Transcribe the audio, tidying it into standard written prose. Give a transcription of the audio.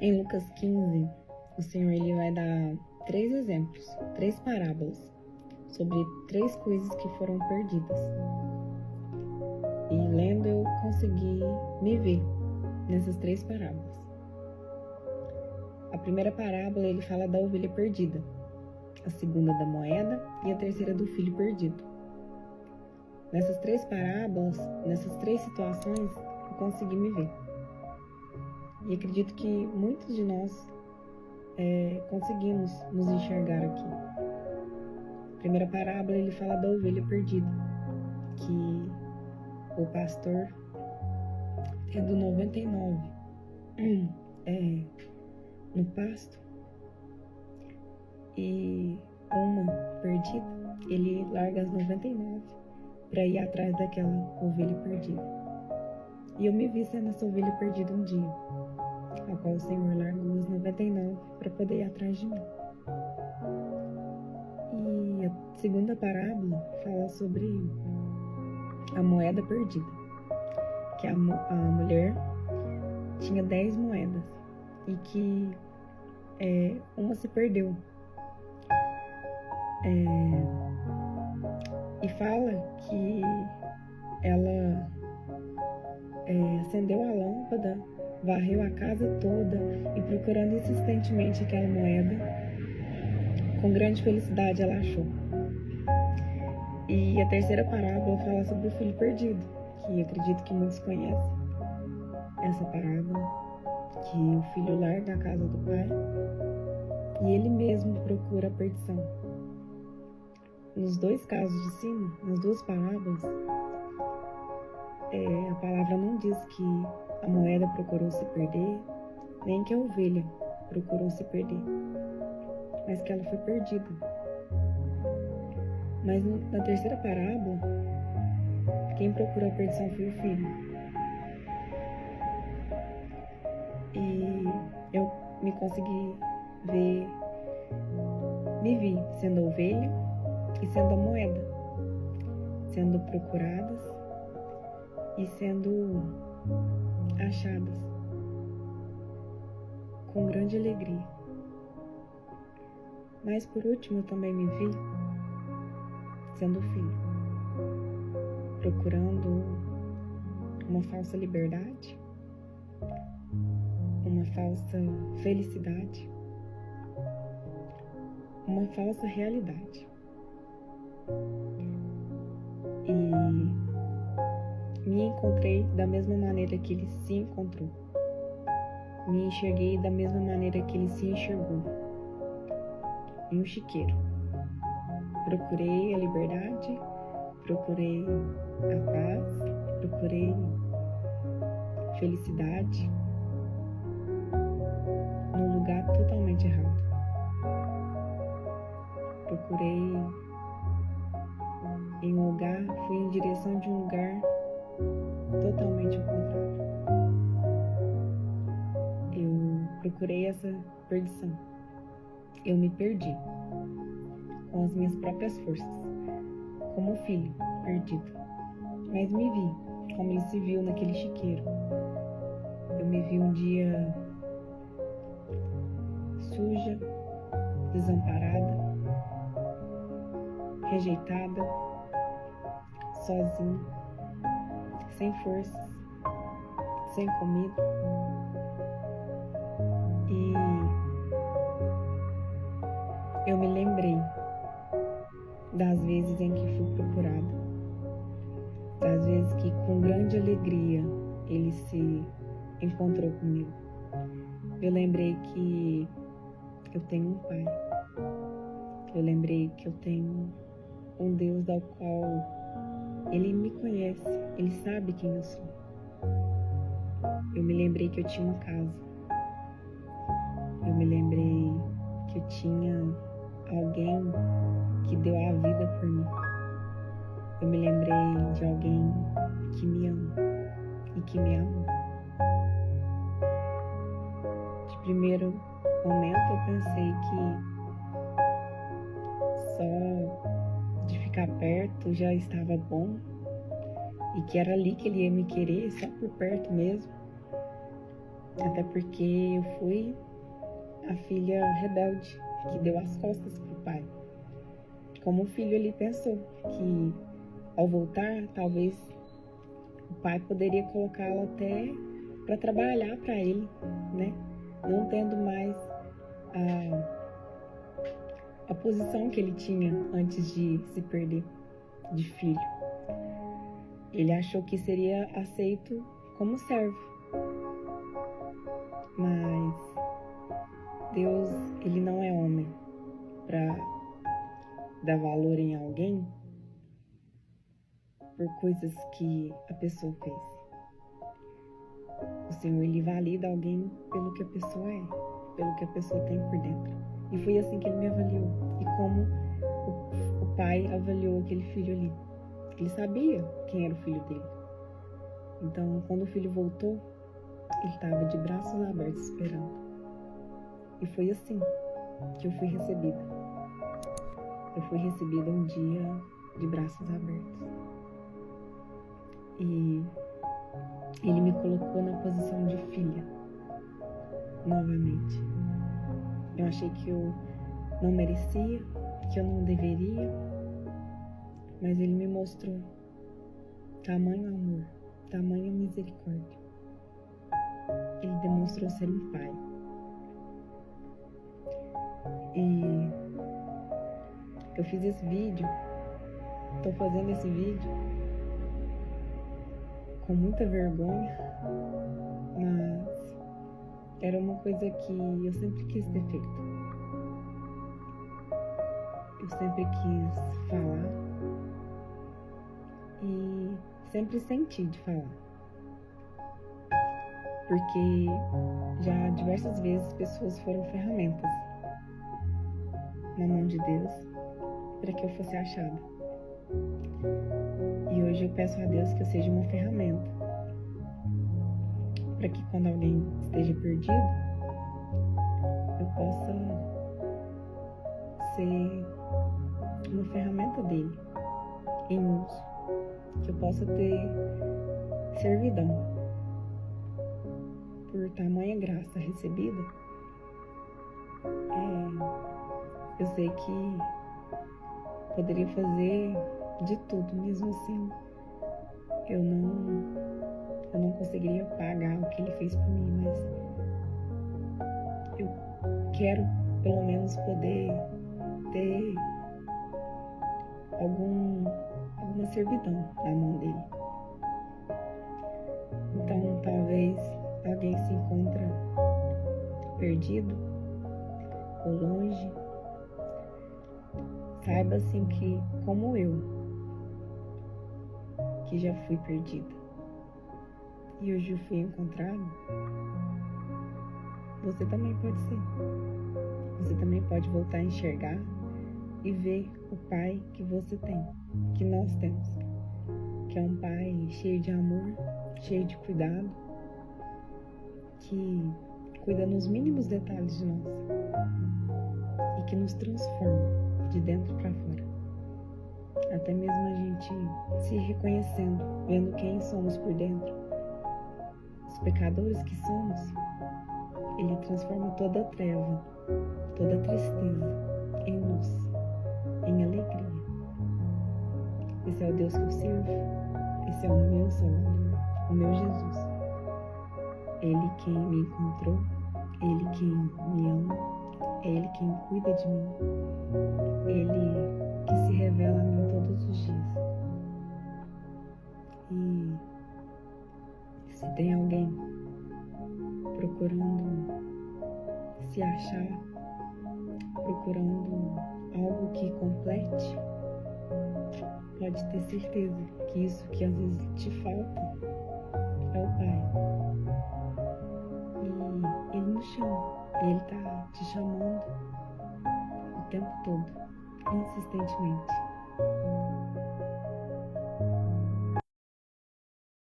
Em Lucas 15, o Senhor ele vai dar 3 exemplos, 3 parábolas sobre 3 coisas que foram perdidas. E lendo eu consegui me ver nessas 3 parábolas. A primeira parábola ele fala da ovelha perdida, a segunda da moeda e a terceira do filho perdido. Nessas 3 parábolas, nessas 3 situações, eu consegui me ver. E acredito que muitos de nós conseguimos nos enxergar aqui. A primeira parábola ele fala da ovelha perdida, que o pastor, tendo 99 no pasto e uma perdida, ele larga as 99 para ir atrás daquela ovelha perdida. E eu me vi sendo essa ovelha perdida um dia, a qual o Senhor largou as 99 para poder ir atrás de mim. E a segunda parábola fala sobre a moeda perdida, que a mulher tinha 10 moedas e que uma se perdeu. E fala que ela acendeu a lâmpada, varreu a casa toda e procurando insistentemente aquela moeda, com grande felicidade ela achou. E a terceira parábola fala sobre o filho perdido, que acredito que muitos conhecem essa parábola, que o filho larga a casa do pai e ele mesmo procura a perdição. Nos 2 casos de cima, nas 2 parábolas, a palavra não diz que a moeda procurou se perder, nem que a ovelha procurou se perder, mas que ela foi perdida. Mas na terceira parábola, quem procurou a perdição foi o filho. E eu me consegui ver, me vi sendo a ovelha e sendo a moeda, sendo procuradas e sendo achadas com grande alegria. Mas por último eu também me vi sendo filho, procurando uma falsa liberdade, uma falsa felicidade, uma falsa realidade. E me encontrei da mesma maneira que ele se encontrou. Me enxerguei da mesma maneira que ele se enxergou, em um chiqueiro. Procurei a liberdade, procurei a paz, procurei felicidade num lugar totalmente errado. Procurei em um lugar, fui em direção de um lugar totalmente ao contrário. Eu procurei essa perdição. Eu me perdi com as minhas próprias forças, como filho perdido. Mas me vi como ele se viu naquele chiqueiro. Eu me vi um dia suja, desamparada, rejeitada, sozinha, sem forças, sem comida. E eu me lembrei das vezes em que fui procurada, das vezes que com grande alegria ele se encontrou comigo. Eu lembrei que eu tenho um pai. Eu lembrei que eu tenho um Deus ao qual ele me conhece, ele sabe quem eu sou. Eu me lembrei que eu tinha uma casa. Eu me lembrei que eu tinha alguém que deu a vida por mim. Eu me lembrei de alguém que me ama e que me ama. De primeiro momento eu pensei que só de ficar perto já estava bom e que era ali que ele ia me querer, só por perto mesmo. Até porque eu fui a filha rebelde que deu as costas pro pai. Como o filho ele pensou que ao voltar, talvez o pai poderia colocá-lo até para trabalhar para ele, né? Não tendo mais a posição que ele tinha antes de se perder de filho. Ele achou que seria aceito como servo. Mas Deus, ele não é homem para dar valor em alguém por coisas que a pessoa fez. O Senhor, ele valida alguém pelo que a pessoa é, pelo que a pessoa tem por dentro. E foi assim que ele me avaliou. E como o pai avaliou aquele filho ali. Ele sabia quem era o filho dele. Então, quando o filho voltou, ele estava de braços abertos esperando. E foi assim que eu fui recebida. Eu fui recebida um dia de braços abertos. E ele me colocou na posição de filha, novamente. Eu achei que eu não merecia, que eu não deveria, mas ele me mostrou tamanho amor, tamanha misericórdia. Ele demonstrou ser um pai. E eu fiz esse vídeo, estou fazendo esse vídeo com muita vergonha, mas era uma coisa que eu sempre quis ter feito. Eu sempre quis falar e sempre senti de falar. Porque já diversas vezes pessoas foram ferramentas na mão de Deus para que eu fosse achada. E hoje eu peço a Deus que eu seja uma ferramenta para que quando alguém esteja perdido, eu possa ser uma ferramenta dele em uso, que eu possa ter servidão por tamanha graça recebida. Eu sei que poderia fazer de tudo, mesmo assim eu não conseguiria pagar o que ele fez por mim, mas eu quero pelo menos poder ter alguma servidão na mão dele. Então talvez alguém se encontra perdido ou longe, saiba assim que, como eu, que já fui perdida e hoje eu fui encontrado, você também pode ser. Você também pode voltar a enxergar e ver o Pai que você tem, que nós temos, que é um Pai cheio de amor, cheio de cuidado, que cuida nos mínimos detalhes de nós e que nos transforma de dentro para fora. Até mesmo a gente se reconhecendo, vendo quem somos por dentro, os pecadores que somos, ele transforma toda a treva, toda a tristeza em luz, em alegria. Esse é o Deus que eu sirvo, esse é o meu Salvador, o meu Jesus. Ele quem me encontrou, Ele quem me ama, é Ele quem cuida de mim, Ele que se revela a mim todos os dias. E se tem alguém procurando se achar, procurando algo que complete, pode ter certeza que isso que às vezes te falta é o Pai. E Ele nos chama, Ele está te chamando o tempo todo, insistentemente.